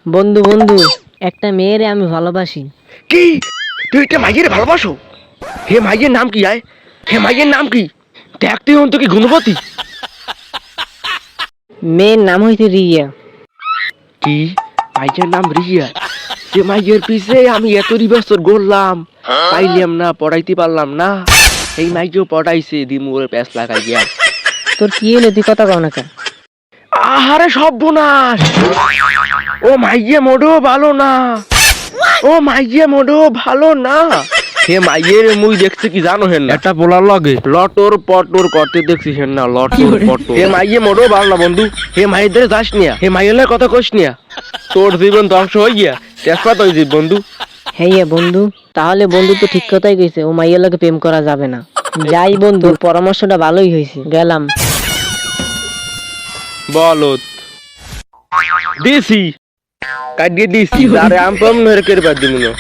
বন্ধু বন্ধু, একটা মেয়েরে আমি ভালোবাসি। কি তুই একটা মাইয়ের ভালোবাসো? হে মাইয়ের নাম কি আয়? হে মাইয়ের নাম কি? দেখতে হন তো কি গুণবতী? মেয়ের নাম হইছে রিয়া। কি মাইয়ের নাম রিয়া? যে মাইয়ের পিছে আমি এতরি বছর ঘুরলাম, পাইলাম না, পড়াইতে পারলাম না। এই মাইকেও পড়াইছে দিমুরের প্যাস লাগাই গিয়া। তোর কি হলো, তুই কথা কও না কেন? আহারে সর্বনাশ! ও মাইয়ে মোটেও ভালো না, ও মাইয়ে মোটেও ভালো না। হে মাইয়ের মুই দেখছি কি জানো হেন না, একটা পোলার লগে লটর পটর করতে দেখছি হেন না, লটর পটর। হে মাইয়ে মোটেও ভালো না বন্ধু। হে মাইয়েদের যাস নিয়া, হে মাইয়ের কথা কইস নিয়া, তোর জীবন ধ্বংস হয়ে গিয়া তেজপাত হয়ে যাবে বন্ধু। হ্যাঁ বন্ধু, তাহলে বন্ধু তো ঠিক কথাই কইছে, ও মাইয়ের লগে প্রেম করা যাবে না। যাই বন্ধু, পরামর্শটা ভালোই হয়েছে, গেলাম। বলত দিছি কাটিয়ে দিছি, আরে আম পাম নরে কেরবার দিমু না।